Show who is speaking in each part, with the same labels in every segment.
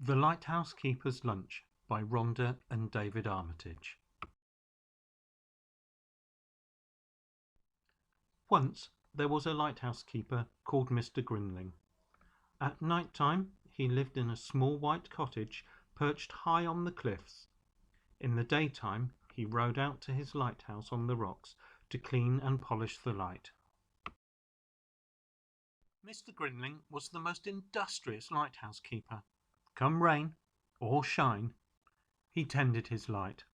Speaker 1: The Lighthouse Keeper's Lunch by Rhonda and David Armitage. Once there was a lighthouse keeper called Mr. Grinling. At night time he lived in a small white cottage perched high on the cliffs. In the daytime he rowed out to his lighthouse on the rocks to clean and polish the light. Mr. Grinling was the most industrious lighthouse keeper. Come rain or shine, he tended his light.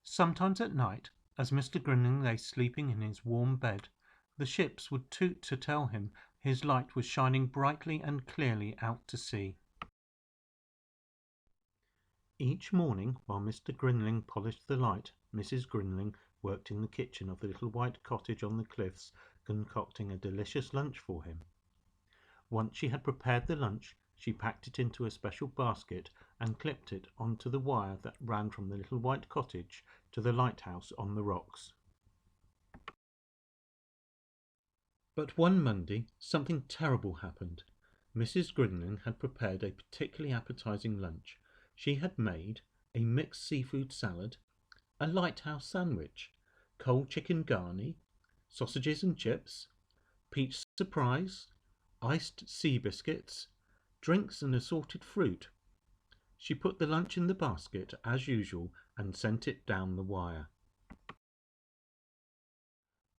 Speaker 1: Sometimes at night, as Mr. Grinling lay sleeping in his warm bed, the ships would toot to tell him his light was shining brightly and clearly out to sea. Each morning, while Mr. Grinling polished the light, Mrs. Grinling worked in the kitchen of the little white cottage on the cliffs, concocting a delicious lunch for him. Once she had prepared the lunch, she packed it into a special basket and clipped it onto the wire that ran from the little white cottage to the lighthouse on the rocks. But one Monday, something terrible happened. Mrs. Grinling had prepared a particularly appetizing lunch. She had made a mixed seafood salad, a lighthouse sandwich, cold chicken garni, sausages and chips, peach surprise, iced sea biscuits, drinks and assorted fruit. She put the lunch in the basket as usual and sent it down the wire.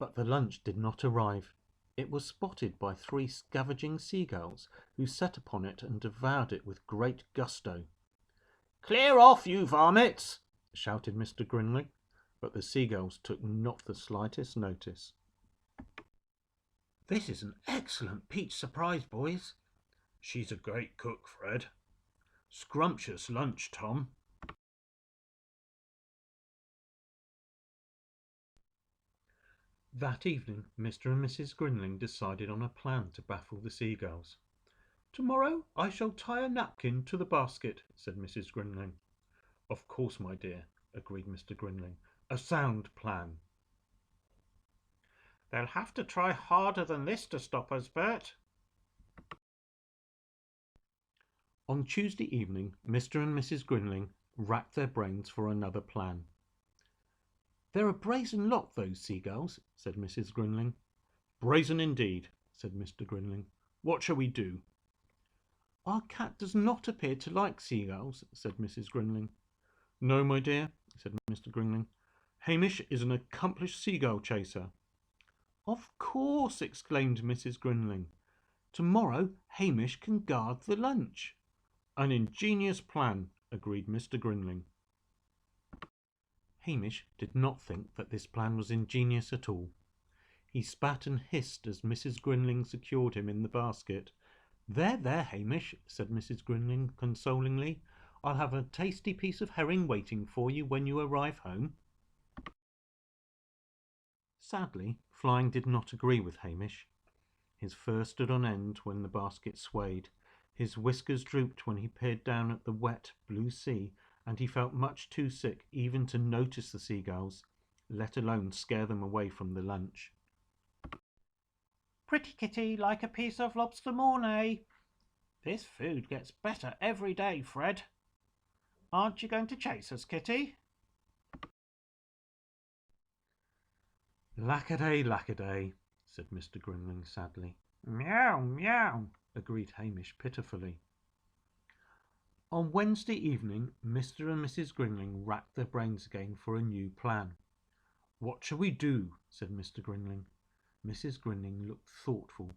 Speaker 1: But the lunch did not arrive. It was spotted by 3 scavenging seagulls who set upon it and devoured it with great gusto. "Clear off, you varmints!" shouted Mr. Grinling, but the seagulls took not the slightest notice. "This is an excellent peach surprise, boys." "She's a great cook, Fred." "Scrumptious lunch, Tom." That evening Mr. and Mrs. Grinling decided on a plan to baffle the seagulls. "Tomorrow I shall tie a napkin to the basket," said Mrs. Grinling. "Of course, my dear," agreed Mr. Grinling. "A sound plan." "They'll have to try harder than this to stop us, Bert." On Tuesday evening Mr. and Mrs. Grinling racked their brains for another plan. "They're a brazen lot, those seagulls," said Mrs. Grinling. "Brazen indeed," said Mr. Grinling. "What shall we do?" "Our cat does not appear to like seagulls," said Mrs. Grinling. "No, my dear," said Mr. Grinling. "Hamish is an accomplished seagull chaser." "Of course!" exclaimed Mrs. Grinling. "Tomorrow Hamish can guard the lunch." "An ingenious plan," agreed Mr. Grinling. Hamish did not think that this plan was ingenious at all. He spat and hissed as Mrs. Grinling secured him in the basket. There, there, Hamish," said Mrs. Grinling consolingly. "I'll have a tasty piece of herring waiting for you when you arrive home." Sadly, Flying did not agree with Hamish. His fur stood on end when the basket swayed. His whiskers drooped when he peered down at the wet, blue sea, and he felt much too sick even to notice the seagulls, let alone scare them away from the lunch. "Pretty kitty like a piece of lobster mornay." "This food gets better every day, Fred." "Aren't you going to chase us, Kitty?" "Lackaday, lackaday," said Mr. Grinling sadly. "Meow, meow," agreed Hamish pitifully. On Wednesday evening Mr. and Mrs. Grinling racked their brains again for a new plan. "What shall we do?" said Mr. Grinling. Mrs. Grinling looked thoughtful.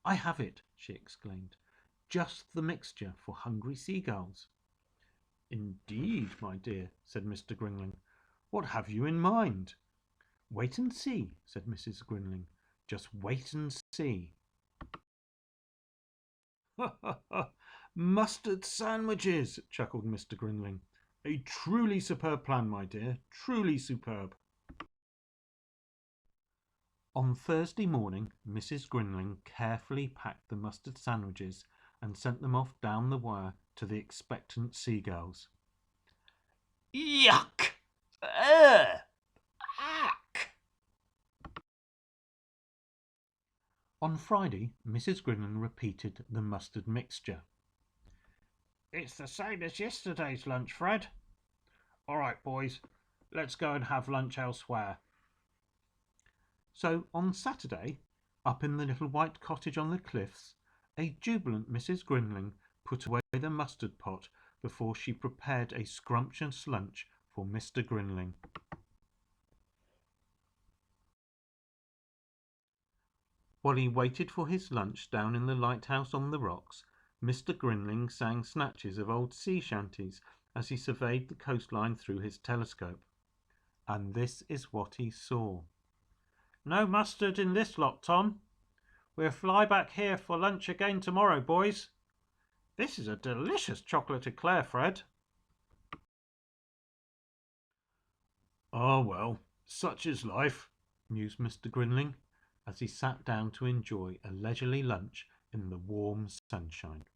Speaker 1: "I have it," she exclaimed. "Just the mixture for hungry seagulls." "Indeed, my dear," said Mr. Grinling. "What have you in mind?" "Wait and see," said Mrs. Grinling. "Just wait and see." "Ha, ha, ha! Mustard sandwiches!" chuckled Mr. Grinling. "A truly superb plan, my dear, truly superb." On Thursday morning Mrs. Grinling carefully packed the mustard sandwiches and sent them off down the wire to the expectant seagulls. "Yuck! Ack!" On Friday, Mrs. Grinling repeated the mustard mixture. "It's the same as yesterday's lunch, Fred." "All right, boys, let's go and have lunch elsewhere." So on Saturday, up in the little white cottage on the cliffs, a jubilant Mrs. Grinling put away the mustard pot before she prepared a scrumptious lunch for Mr. Grinling. While he waited for his lunch down in the lighthouse on the rocks, Mr. Grinling sang snatches of old sea shanties as he surveyed the coastline through his telescope. And this is what he saw. "No mustard in this lot, Tom. We'll fly back here for lunch again tomorrow, boys. This is a delicious chocolate eclair, Fred." "Ah, well, such is life," mused Mr. Grinling, as he sat down to enjoy a leisurely lunch in the warm sunshine.